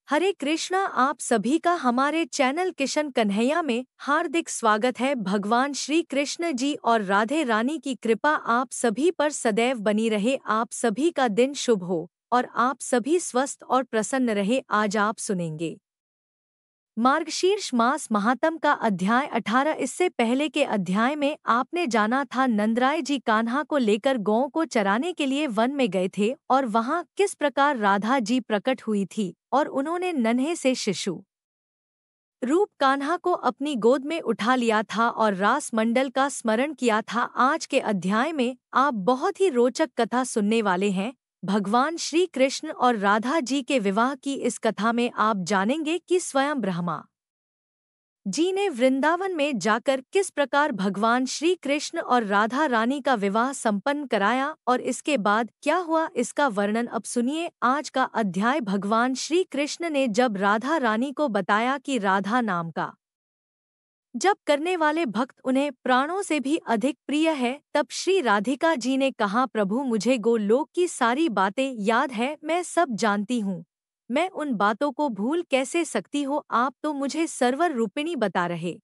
हरे कृष्णा। आप सभी का हमारे चैनल किशन कन्हैया में हार्दिक स्वागत है। भगवान श्री कृष्ण जी और राधे रानी की कृपा आप सभी पर सदैव बनी रहे। आप सभी का दिन शुभ हो और आप सभी स्वस्थ और प्रसन्न रहे। आज आप सुनेंगे मार्गशीर्ष मास महात्म का अध्याय 18। इससे पहले के अध्याय में आपने जाना था नंदराय जी कान्हा को लेकर गौओं को चराने के लिए वन में गए थे और वहां किस प्रकार राधा जी प्रकट हुई थी और उन्होंने नन्हे से शिशु रूप कान्हा को अपनी गोद में उठा लिया था और रास मंडल का स्मरण किया था। आज के अध्याय में आप बहुत ही रोचक कथा सुनने वाले हैं। भगवान श्री कृष्ण और राधा जी के विवाह की इस कथा में आप जानेंगे कि स्वयं ब्रह्मा जी ने वृंदावन में जाकर किस प्रकार भगवान श्री कृष्ण और राधा रानी का विवाह संपन्न कराया और इसके बाद क्या हुआ, इसका वर्णन अब सुनिए। आज का अध्याय भगवान श्री कृष्ण ने जब राधा रानी को बताया कि राधा नाम का जप करने वाले भक्त उन्हें प्राणों से भी अधिक प्रिय है, तब श्री राधिका जी ने कहा, प्रभु मुझे गोलोक की सारी बातें याद है, मैं सब जानती हूँ। मैं उन बातों को भूल कैसे सकती हो। आप तो मुझे सर्वर रूपिणी बता रहे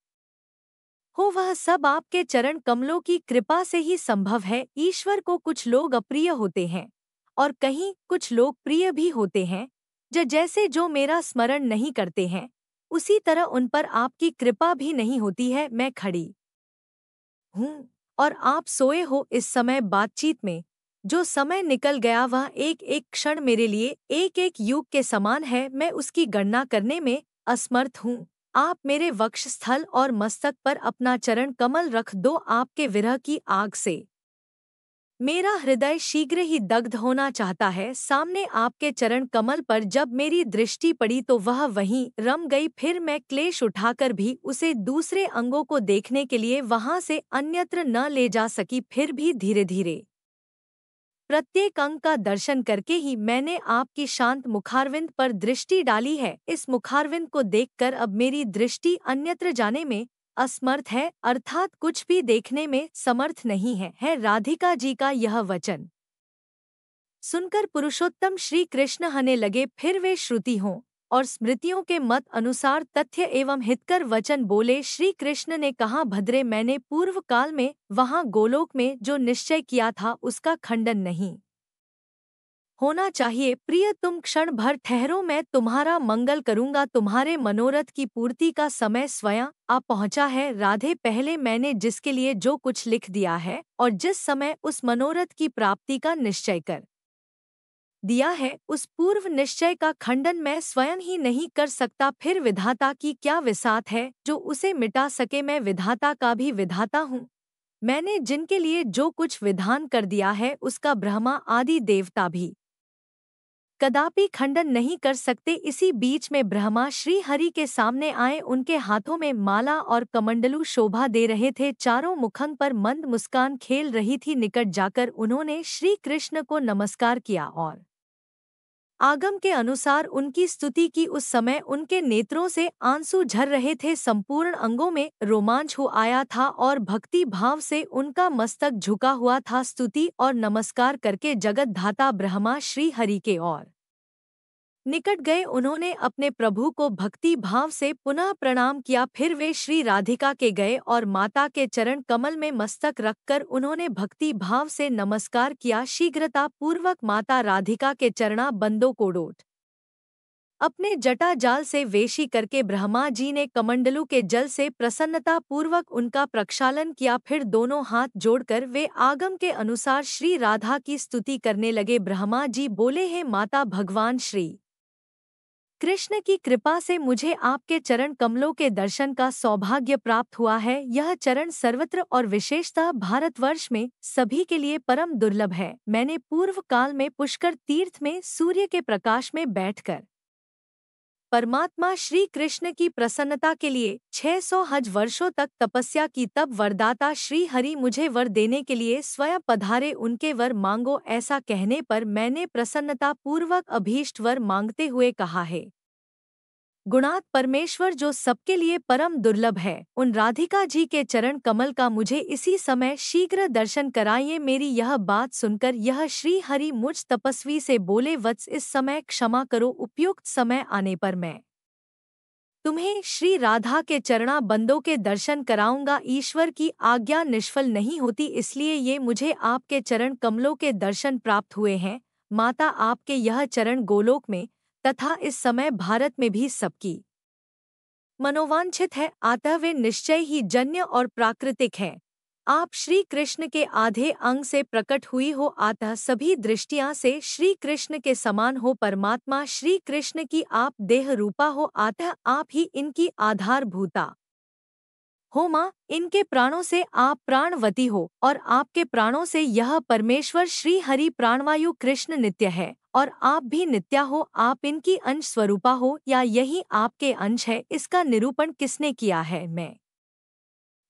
हो, वह सब आपके चरण कमलों की कृपा से ही संभव है। ईश्वर को कुछ लोग अप्रिय होते हैं और कहीं कुछ लोग प्रिय भी होते हैं। जैसे जो मेरा स्मरण नहीं करते हैं उसी तरह उन पर आपकी कृपा भी नहीं होती है। मैं खड़ी हूँ और आप सोए हो। इस समय बातचीत में जो समय निकल गया वह एक एक क्षण मेरे लिए एक एक युग के समान है। मैं उसकी गणना करने में असमर्थ हूँ। आप मेरे वक्षस्थल और मस्तक पर अपना चरण कमल रख दो। आपके विरह की आग से मेरा हृदय शीघ्र ही दग्ध होना चाहता है। सामने आपके चरण कमल पर जब मेरी दृष्टि पड़ी तो वह वहीं रम गई। फिर मैं क्लेश उठाकर भी उसे दूसरे अंगों को देखने के लिए वहां से अन्यत्र न ले जा सकी। फिर भी धीरे धीरे प्रत्येक अंग का दर्शन करके ही मैंने आपकी शांत मुखारविंद पर दृष्टि डाली है। इस मुखारविंद को देखकर अब मेरी दृष्टि अन्यत्र जाने में असमर्थ है, अर्थात कुछ भी देखने में समर्थ नहीं है। राधिका जी का यह वचन सुनकर पुरुषोत्तम श्री कृष्ण हंसने लगे। फिर वे श्रुति हों और स्मृतियों के मत अनुसार तथ्य एवं हितकर वचन बोले। श्री कृष्ण ने कहा, भद्रे, मैंने पूर्व काल में वहां गोलोक में जो निश्चय किया था उसका खंडन नहीं होना चाहिए। प्रिय, तुम क्षण भर ठहरो, मैं तुम्हारा मंगल करूंगा। तुम्हारे मनोरथ की पूर्ति का समय स्वयं आ पहुंचा है। राधे, पहले मैंने जिसके लिए जो कुछ लिख दिया है और जिस समय उस मनोरथ की प्राप्ति का निश्चय कर दिया है उस पूर्व निश्चय का खंडन मैं स्वयं ही नहीं कर सकता। फिर विधाता की क्या विसात है जो उसे मिटा सके। मैं विधाता का भी विधाता हूँ। मैंने जिनके लिए जो कुछ विधान कर दिया है उसका ब्रह्मा आदि देवता भी कदापि खंडन नहीं कर सकते। इसी बीच में ब्रह्मा श्री हरि के सामने आए। उनके हाथों में माला और कमंडलू शोभा दे रहे थे। चारों मुखंग पर मंद मुस्कान खेल रही थी। निकट जाकर उन्होंने श्री कृष्ण को नमस्कार किया और आगम के अनुसार उनकी स्तुति की। उस समय उनके नेत्रों से आंसू झर रहे थे, संपूर्ण अंगों में रोमांच हो आया था और भक्ति भाव से उनका मस्तक झुका हुआ था। स्तुति और नमस्कार करके जगत धाता ब्रह्मा श्री हरि के और निकट गए। उन्होंने अपने प्रभु को भक्ति भाव से पुनः प्रणाम किया। फिर वे श्री राधिका के गए और माता के चरण कमल में मस्तक रखकर उन्होंने भक्ति भाव से नमस्कार किया। शीघ्रता पूर्वक माता राधिका के चरणा बंदों को डोट अपने जटा जाल से वेशी करके ब्रह्मा जी ने कमंडलू के जल से प्रसन्नता पूर्वक उनका प्रक्षालन किया। फिर दोनों हाथ जोड़कर वे आगम के अनुसार श्री राधा की स्तुति करने लगे। ब्रह्मा जी बोले, हे माता, भगवान श्री कृष्ण की कृपा से मुझे आपके चरण कमलों के दर्शन का सौभाग्य प्राप्त हुआ है। यह चरण सर्वत्र और विशेषतः भारतवर्ष में सभी के लिए परम दुर्लभ है। मैंने पूर्व काल में पुष्कर तीर्थ में सूर्य के प्रकाश में बैठकर परमात्मा श्री कृष्ण की प्रसन्नता के लिए 600 हज वर्षों तक तपस्या की। तब वरदाता श्री हरि मुझे वर देने के लिए स्वयं पधारे। उनके वर मांगो, ऐसा कहने पर मैंने प्रसन्नता पूर्वक अभीष्ट वर मांगते हुए कहा है, गुणात परमेश्वर जो सबके लिए परम दुर्लभ है, उन राधिका जी के चरण कमल का मुझे इसी समय शीघ्र दर्शन कराइए। मेरी यह बात सुनकर यह श्री हरि मुझ तपस्वी से बोले, वत्स इस समय क्षमा करो, उपयुक्त समय आने पर मैं तुम्हें श्री राधा के चरणा बंदों के दर्शन कराऊंगा। ईश्वर की आज्ञा निष्फल नहीं होती, इसलिए ये मुझे आपके चरण कमलों के दर्शन प्राप्त हुए हैं। माता, आपके यह चरण गोलोक में तथा इस समय भारत में भी सबकी मनोवांछित है, अतः वे निश्चय ही जन्य और प्राकृतिक है। आप श्री कृष्ण के आधे अंग से प्रकट हुई हो, अतः सभी दृष्टियां से श्री कृष्ण के समान हो। परमात्मा श्री कृष्ण की आप देह रूपा हो, अतः आप ही इनकी आधारभूता हो। माँ, इनके प्राणों से आप प्राणवती हो और आपके प्राणों से यह परमेश्वर श्री हरि प्राणवायु कृष्ण नित्य है और आप भी नित्या हो। आप इनकी अंश स्वरूपा हो या यही आपके अंश है, इसका निरूपण किसने किया है? मैं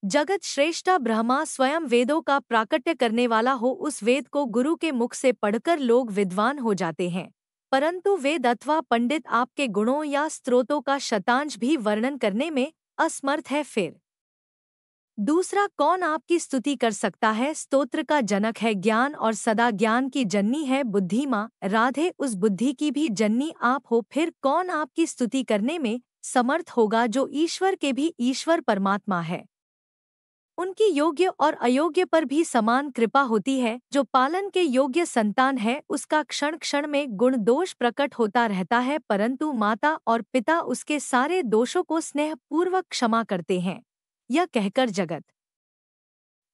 जगत श्रेष्ठा ब्रह्मा स्वयं वेदों का प्राकट्य करने वाला हो। उस वेद को गुरु के मुख से पढ़कर लोग विद्वान हो जाते हैं, परंतु वेद अथवा पंडित आपके गुणों या स्तोत्रों का शतांश भी वर्णन करने में असमर्थ है। फिर दूसरा कौन आपकी स्तुति कर सकता है? स्तोत्र का जनक है ज्ञान और सदा ज्ञान की जननी है बुद्धि। माँ राधे, उस बुद्धि की भी जननी आप हो, फिर कौन आपकी स्तुति करने में समर्थ होगा जो ईश्वर के भी ईश्वर परमात्मा है। उनकी योग्य और अयोग्य पर भी समान कृपा होती है। जो पालन के योग्य संतान है उसका क्षण क्षण में गुण दोष प्रकट होता रहता है, परंतु माता और पिता उसके सारे दोषों को स्नेह पूर्वक क्षमा करते हैं। यह कहकर जगत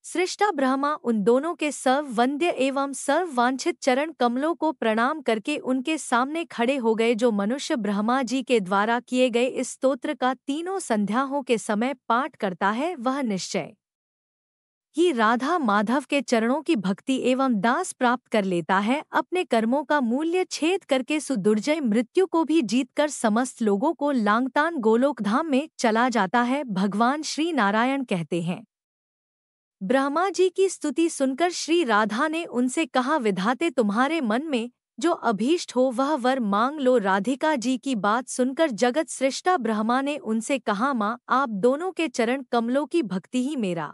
सृष्टा ब्रह्मा उन दोनों के सर्व वंद्य एवं सर्व वांछित चरण कमलों को प्रणाम करके उनके सामने खड़े हो गए। जो मनुष्य ब्रह्मा जी के द्वारा किए गए इस स्तोत्र का तीनों संध्याओं के समय पाठ करता है, वह निश्चय ही राधा माधव के चरणों की भक्ति एवं दास प्राप्त कर लेता है। अपने कर्मों का मूल्य छेद करके सुदुर्जय मृत्यु को भी जीतकर समस्त लोगों को लांगतान गोलोक धाम में चला जाता है। भगवान श्री नारायण कहते हैं, ब्रह्मा जी की स्तुति सुनकर श्री राधा ने उनसे कहा, विधाते तुम्हारे मन में जो अभीष्ट हो वह वर मांग लो। राधिका जी की बात सुनकर जगत सृष्टा ब्रह्मा ने उनसे कहा, माँ आप दोनों के चरण कमलों की भक्ति ही मेरा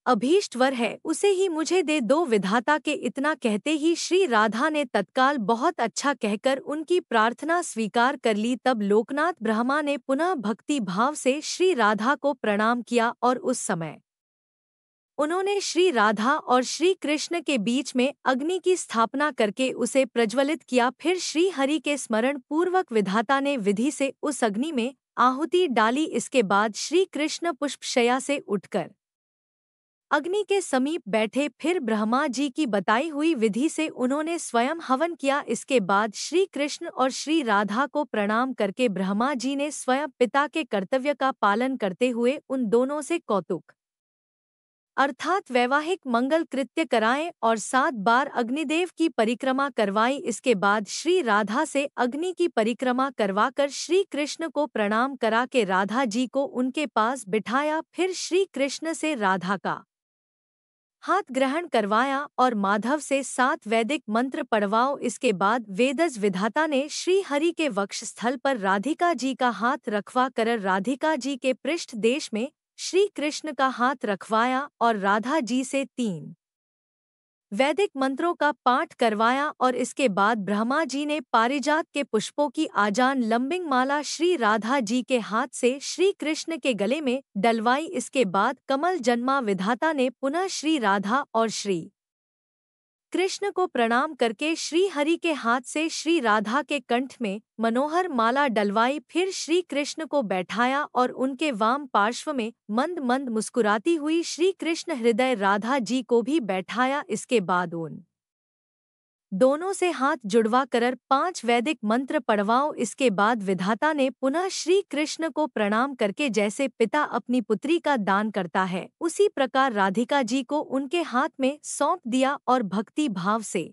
अभीष्ट वर है, उसे ही मुझे दे दो। विधाता के इतना कहते ही श्री राधा ने तत्काल बहुत अच्छा कहकर उनकी प्रार्थना स्वीकार कर ली। तब लोकनाथ ब्रह्मा ने पुनः भक्ति भाव से श्री राधा को प्रणाम किया और उस समय उन्होंने श्री राधा और श्री कृष्ण के बीच में अग्नि की स्थापना करके उसे प्रज्वलित किया। फिर श्री हरि के स्मरण पूर्वक विधाता ने विधि से उस अग्नि में आहुति डाली। इसके बाद श्री कृष्ण पुष्पशया से उठकर अग्नि के समीप बैठे। फिर ब्रह्मा जी की बताई हुई विधि से उन्होंने स्वयं हवन किया। इसके बाद श्री कृष्ण और श्री राधा को प्रणाम करके ब्रह्मा जी ने स्वयं पिता के कर्तव्य का पालन करते हुए उन दोनों से कौतुक अर्थात वैवाहिक मंगल कृत्य कराएं और 7 बार अग्निदेव की परिक्रमा करवाई। इसके बाद श्री राधा से अग्नि की परिक्रमा करवाकर श्री कृष्ण को प्रणाम करा के राधा जी को उनके पास बिठाया। फिर श्री कृष्ण से राधा का हाथ ग्रहण करवाया और माधव से 7 वैदिक मंत्र पढ़वाओ। इसके बाद वेदज विधाता ने श्री हरि के वक्ष स्थल पर राधिका जी का हाथ रखवा कर राधिका जी के पृष्ठ देश में श्री कृष्ण का हाथ रखवाया और राधा जी से 3 वैदिक मंत्रों का पाठ करवाया और इसके बाद ब्रह्मा जी ने पारिजात के पुष्पों की आजान लंबिंग माला श्री राधा जी के हाथ से श्री कृष्ण के गले में डलवाई। इसके बाद कमल जन्मा विधाता ने पुनः श्री राधा और श्री कृष्ण को प्रणाम करके श्री हरि के हाथ से श्री राधा के कंठ में मनोहर माला डलवाई। फिर श्री कृष्ण को बैठाया और उनके वाम पार्श्व में मंद मंद मुस्कुराती हुई श्री कृष्ण हृदय राधा जी को भी बैठाया। इसके बाद उन दोनों से हाथ जुड़वा कर 5 वैदिक मंत्र पढ़वाओ। इसके बाद विधाता ने पुनः श्री कृष्ण को प्रणाम करके जैसे पिता अपनी पुत्री का दान करता है उसी प्रकार राधिका जी को उनके हाथ में सौंप दिया और भक्ति भाव से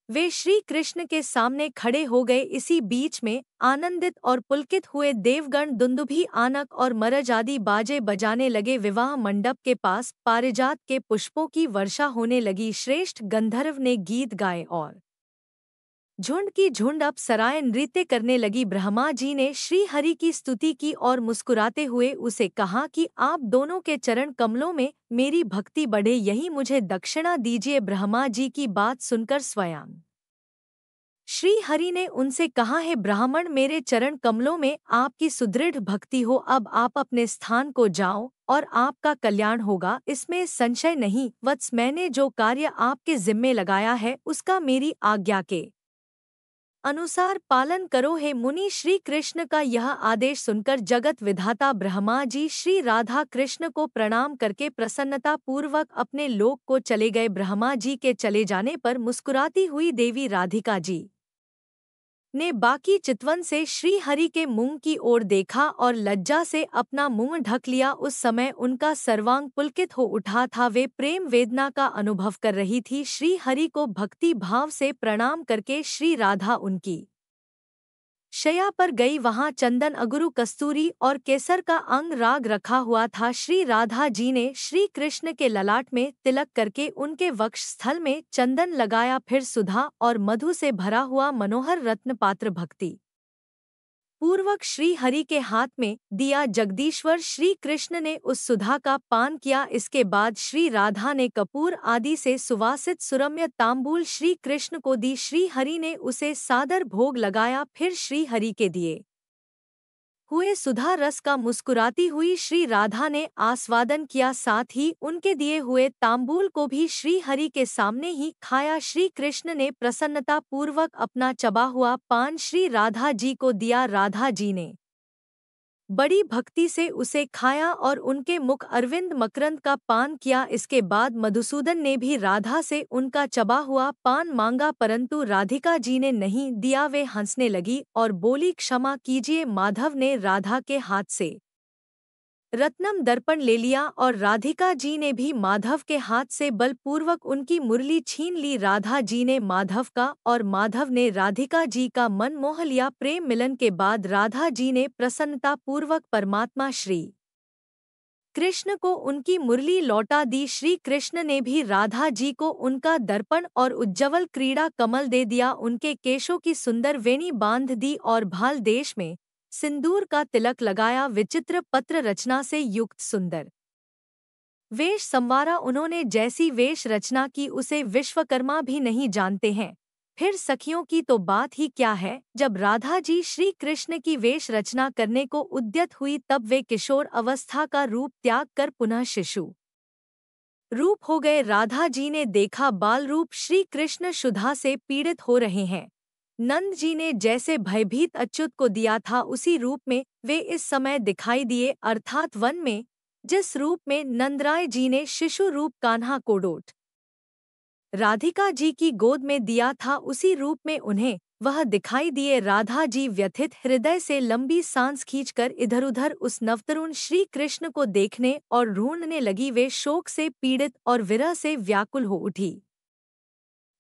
वे श्री कृष्ण के सामने खड़े हो गए। इसी बीच में आनंदित और पुलकित हुए देवगण दुंदुभी आनक और मरज आदि बाजे बजाने लगे। विवाह मंडप के पास पारिजात के पुष्पों की वर्षा होने लगी। श्रेष्ठ गंधर्व ने गीत गाए और झुंड की झुंड अप्सराएं नृत्य करने लगी। ब्रह्मा जी ने श्री हरि की स्तुति की और मुस्कुराते हुए उसे कहा कि आप दोनों के चरण कमलों में मेरी भक्ति बढ़े, यही मुझे दक्षिणा दीजिए। ब्रह्मा जी की बात सुनकर स्वयं श्री हरि ने उनसे कहा, है ब्राह्मण, मेरे चरण कमलों में आपकी सुदृढ़ भक्ति हो, अब आप अपने स्थान को जाओ और आपका कल्याण होगा, इसमें संशय नहीं। वत्स, मैंने जो कार्य आपके जिम्मे लगाया है उसका मेरी आज्ञा के अनुसार पालन करो। हे मुनि, श्री कृष्ण का यह आदेश सुनकर जगत विधाता ब्रह्मा जी श्री राधा कृष्ण को प्रणाम करके प्रसन्नता पूर्वक अपने लोक को चले गए। ब्रह्मा जी के चले जाने पर मुस्कुराती हुई देवी राधिका जी ने बाकी चितवन से श्री हरि के मुंह की ओर देखा और लज्जा से अपना मुंह ढक लिया। उस समय उनका सर्वांग पुलकित हो उठा था। वे प्रेम वेदना का अनुभव कर रही थी। श्री हरि को भक्ति भाव से प्रणाम करके श्री राधा उनकी शैया पर गई। वहां चंदन, अगरू, कस्तूरी और केसर का अंग राग रखा हुआ था। श्री राधा जी ने श्री कृष्ण के ललाट में तिलक करके उनके वक्ष स्थल में चंदन लगाया, फिर सुधा और मधु से भरा हुआ मनोहर रत्न पात्र भक्ति पूर्वक श्री हरि के हाथ में दिया। जगदीश्वर श्री कृष्ण ने उस सुधा का पान किया। इसके बाद श्री राधा ने कपूर आदि से सुवासित सुरम्य तांबूल श्री कृष्ण को दी। श्री हरि ने उसे सादर भोग लगाया, फिर श्री हरि के दिए हुए सुधा रस का मुस्कुराती हुई श्री राधा ने आस्वादन किया, साथ ही उनके दिए हुए तांबूल को भी श्री हरि के सामने ही खाया। श्री कृष्ण ने प्रसन्नता पूर्वक अपना चबा हुआ पान श्री राधा जी को दिया। राधा जी ने बड़ी भक्ति से उसे खाया और उनके मुख अरविंद मकरंद का पान किया। इसके बाद मधुसूदन ने भी राधा से उनका चबा हुआ पान मांगा, परंतु राधिका जी ने नहीं दिया। वे हंसने लगी और बोली, क्षमा कीजिए। माधव ने राधा के हाथ से रत्नम दर्पण ले लिया और राधिका जी ने भी माधव के हाथ से बलपूर्वक उनकी मुरली छीन ली। राधा जी ने माधव का और माधव ने राधिका जी का मन मोह लिया। प्रेम मिलन के बाद राधा जी ने प्रसन्नता पूर्वक परमात्मा श्री कृष्ण को उनकी मुरली लौटा दी। श्री कृष्ण ने भी राधा जी को उनका दर्पण और उज्ज्वल क्रीड़ा कमल दे दिया। उनके केशों की सुंदर वेणी बांध दी और भाल देश में सिंदूर का तिलक लगाया। विचित्र पत्र रचना से युक्त सुंदर वेश संवारा। उन्होंने जैसी वेश रचना की उसे विश्वकर्मा भी नहीं जानते हैं। फिर सखियों की तो बात ही क्या है। जब राधा जी श्री कृष्ण की वेश रचना करने को उद्यत हुई तब वे किशोर अवस्था का रूप त्याग कर पुनः शिशु रूप हो गए। राधा जी ने देखा बाल रूप श्री कृष्ण क्षुधा से पीड़ित हो रहे हैं। नंद जी ने जैसे भयभीत अच्युत को दिया था उसी रूप में वे इस समय दिखाई दिए, अर्थात वन में जिस रूप में नंदराय जी ने शिशु रूप कान्हा को डोट राधिका जी की गोद में दिया था उसी रूप में उन्हें वह दिखाई दिए। राधा जी व्यथित हृदय से लंबी सांस खींचकर इधर-उधर उस नवतरुण श्री कृष्ण को देखने और ढूंढने लगी। वे शोक से पीड़ित और विरह से व्याकुल हो उठी।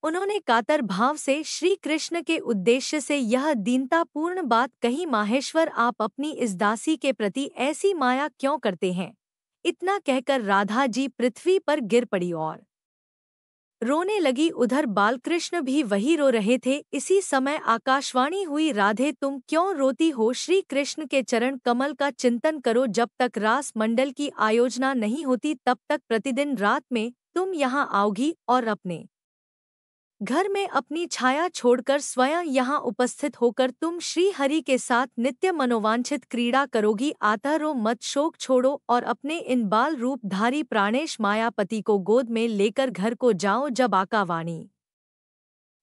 उन्होंने कातर भाव से श्री कृष्ण के उद्देश्य से यह दीनतापूर्ण बात कही, माहेश्वर, आप अपनी इस दासी के प्रति ऐसी माया क्यों करते हैं। इतना कहकर राधा जी पृथ्वी पर गिर पड़ी और रोने लगी। उधर बालकृष्ण भी वही रो रहे थे। इसी समय आकाशवाणी हुई, राधे तुम क्यों रोती हो। श्री कृष्ण के चरण कमल का चिंतन करो। जब तक रास मंडल की आयोजना नहीं होती तब तक प्रतिदिन रात में तुम यहाँ आओगी और अपने घर में अपनी छाया छोड़कर स्वयं यहाँ उपस्थित होकर तुम श्री हरि के साथ नित्य मनोवांछित क्रीड़ा करोगी। आता रो मत, शोक छोड़ो और अपने इन बाल रूपधारी प्राणेश मायापति को गोद में लेकर घर को जाओ। जब आकावाणी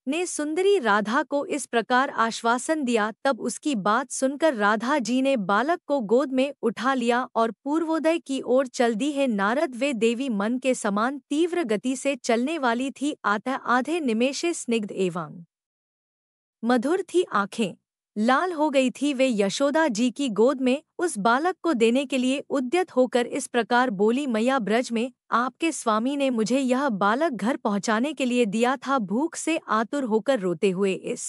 ने सुंदरी राधा को इस प्रकार आश्वासन दिया तब उसकी बात सुनकर राधा जी ने बालक को गोद में उठा लिया और पूर्वोदय की ओर चल दी। है नारद, वे देवी मन के समान तीव्र गति से चलने वाली थी। आधे निमेषे स्निग्ध एवं मधुर थी, आंखें लाल हो गई थी। वे यशोदा जी की गोद में उस बालक को देने के लिए उद्यत होकर इस प्रकार बोली, मैया, ब्रज में आपके स्वामी ने मुझे यह बालक घर पहुंचाने के लिए दिया था। भूख से आतुर होकर रोते हुए इस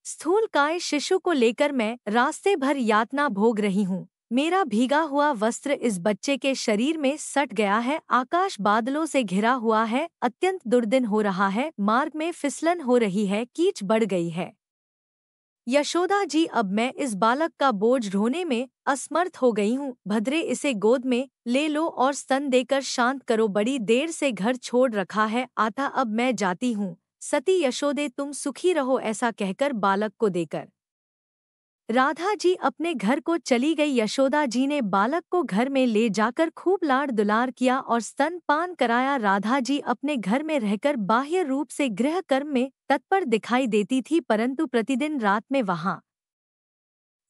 स्थूल काय शिशु को लेकर मैं रास्ते भर यातना भोग रही हूँ। मेरा भीगा हुआ वस्त्र इस बच्चे के शरीर में सट गया है। आकाश बादलों से घिरा हुआ है, अत्यंत दुर्दिन हो रहा है, मार्ग में फिसलन हो रही है, कीच बढ़ गई है। यशोदा जी, अब मैं इस बालक का बोझ ढोने में असमर्थ हो गई हूँ। भद्रे, इसे गोद में ले लो और स्तन देकर शांत करो। बड़ी देर से घर छोड़ रखा है, आता अब मैं जाती हूँ। सती यशोदे, तुम सुखी रहो। ऐसा कहकर बालक को देकर राधा जी अपने घर को चली गई। यशोदा जी ने बालक को घर में ले जाकर खूब लाड़ दुलार किया और स्तनपान कराया। राधा जी अपने घर में रहकर बाह्य रूप से गृह कर्म में तत्पर दिखाई देती थी, परंतु प्रतिदिन रात में वहां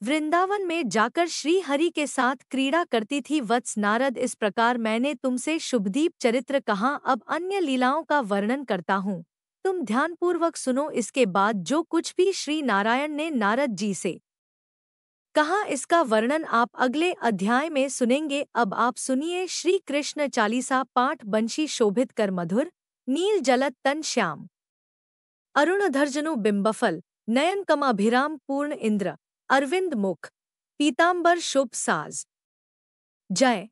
वृंदावन में जाकर श्री हरि के साथ क्रीड़ा करती थी। वत्स नारद, इस प्रकार मैंने तुमसे शुभदीप चरित्र कहा, अब अन्य लीलाओं का वर्णन करता हूँ, तुम ध्यानपूर्वक सुनो। इसके बाद जो कुछ भी श्री नारायण ने नारद जी से कहा, इसका वर्णन आप अगले अध्याय में सुनेंगे। अब आप सुनिए श्री कृष्ण चालीसा पाठ। बंशी शोभित कर मधुर, नील जलत तन श्याम, अरुणधर्जनु बिंबफल, नयन कमाभिराम पूर्ण इंद्र, अरविंद मुख, पीतांबर शुभ साज। जय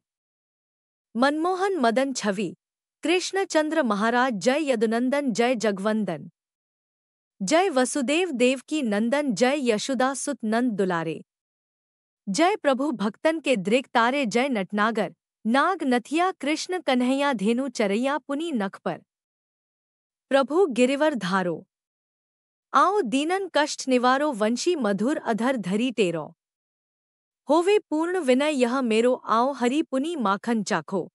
मनमोहन मदन छवि, कृष्णचंद्र महाराज जय। यदुनंदन जय जगवंदन, जय वसुदेव देवकी नंदन, जय यशोदा सुत नंद दुलारे। जय प्रभु भक्तन के दृग तारे, जय नटनागर नाग नथिया कृष्ण कन्हैया। धेनु चरैया पुनी नख पर, प्रभु गिरिवर धारो। आओ दीनन कष्ट निवारो, वंशी मधुर अधर धरी टेरो। होवे पूर्ण विनय यह मेरो, आओ हरि पुनी माखन चाखो।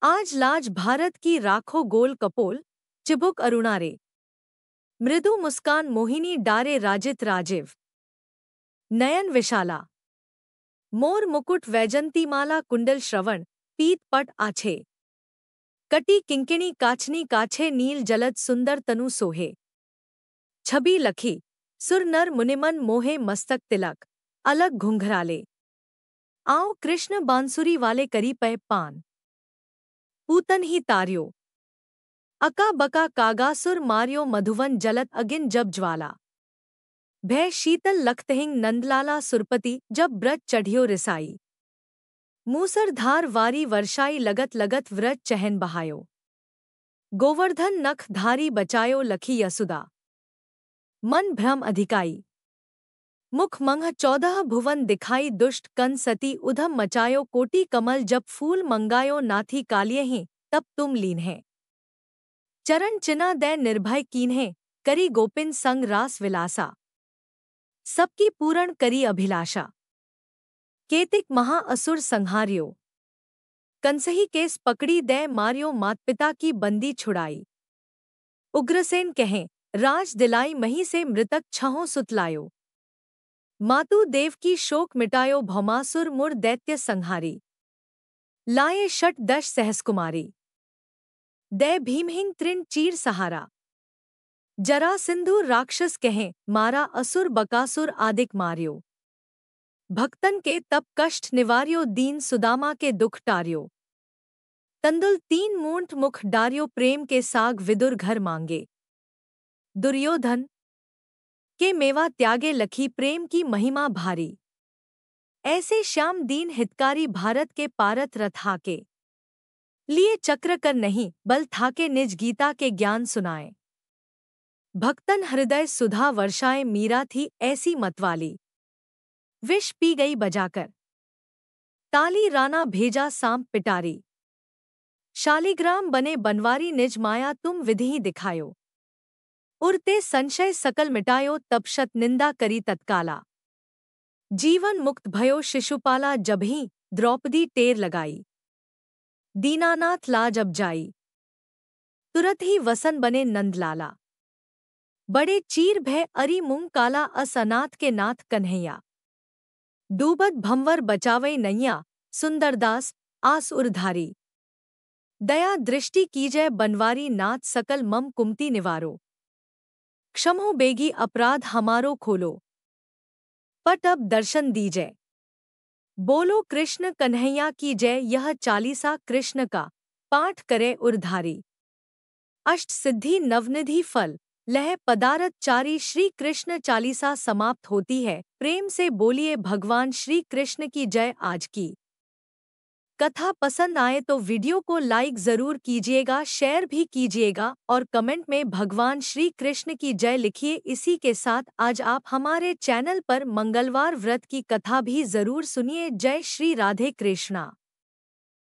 आज लाज भारत की राखो, गोल कपोल चिबुक अरुणारे। मृदु मुस्कान मोहिनी डारे, राजित राजीव नयन विशाला। मोर मुकुट वैजंतीमाला, कुंडल श्रवण पीत पट आछे। कटी किंकिणी काछनी काछे, नील जलद सुंदर तनु सोहे। छबी लखी सुर नर मुनिमन मोहे, मस्तक तिलक अलग घुंघराले। आओ कृष्ण बांसुरी वाले, करी पै पान पूतन ही तार्यो। अका बका कागासुर मार्यो, मधुवन जलत अगिन जब ज्वाला। भय शीतल लखतहिंग नंदलाला, सुरपति जब ब्रज चढ़ियो रिसाई। मूसरधार वारी वर्षाई, लगत लगत व्रज चहन बहायो। गोवर्धन नख धारी बचायो, लखी यसुदा मन भ्रम अधिकाई। मुख मंग 14 भुवन दिखाई, दुष्ट कन सती उधम मचायो। कोटि कमल जब फूल मंगायो, नाथी कालियहि तब तुम लीन्हे। चरण चिना दै निर्भय कीन्हे, करी गोपिन संग रास विलासा। सबकी पूरण करी अभिलाषा, केतिक महा असुर संहार्यो। कंसही केस पकड़ी दै मार्यो, मात पिता की बंदी छुड़ाई। उग्रसेन कहें राज दिलाई, मही से मृतक छहों सुतलायो। मातु देव की शोक मिटायो, भौमासुर मुर दैत्य संहारी। लाए षट दश सहस्कुमारी, दै भीमहिंग तृण चीर सहारा। जरा सिंधु राक्षस कहें, मारा असुर बकासुर आदिक मार्यो। भक्तन के तप कष्ट निवार्यो, दीन सुदामा के दुख टार्यो। तंदुल 3 मूंठ मुख डार्यो, प्रेम के साग विदुर घर मांगे। दुर्योधन के मेवा त्यागे, लखी प्रेम की महिमा भारी। ऐसे श्याम दीन हितकारी, भारत के पारत रथ हाके। लिए चक्र कर नहीं, बल थाके निज गीता के ज्ञान सुनाए। भक्तन हृदय सुधा वर्षाए, मीरा थी ऐसी मतवाली। विष पी गई बजाकर, ताली राना भेजा सांप पिटारी। शालिग्राम बने बनवारी, निज माया तुम विधि दिखायो। उरते संशय सकल मिटायो, तब शत निंदा करी तत्काला। जीवन मुक्त भयो शिशुपाला, जबहि द्रौपदी टेर लगाई। दीनानाथ लाज अब जाई, तुरत ही वसन बने नंदलाला। बड़े चीर भय अरि मुंग काला, अस अनाथ के नाथ कन्हैया। डूबत भंवर बचावई नैया, सुंदरदास आस उरधारी। दया दृष्टि कीजय बनवारी, नाथ सकल मम कुमति निवारो। क्षमो बेगी अपराध हमारो, खोलो पट अब दर्शन दीजय। बोलो कृष्ण कन्हैया की जय, यह चालीसा कृष्ण का पाठ करे उरधारी। अष्ट सिद्धि नवनिधि फल, लह पदारथ चारी श्री कृष्ण चालीसा समाप्त होती है। प्रेम से बोलिए भगवान श्री कृष्ण की जय। आज की कथा पसंद आए तो वीडियो को लाइक ज़रूर कीजिएगा, शेयर भी कीजिएगा और कमेंट में भगवान श्री कृष्ण की जय लिखिए। इसी के साथ आज आप हमारे चैनल पर मंगलवार व्रत की कथा भी ज़रूर सुनिए। जय श्री राधे कृष्णा।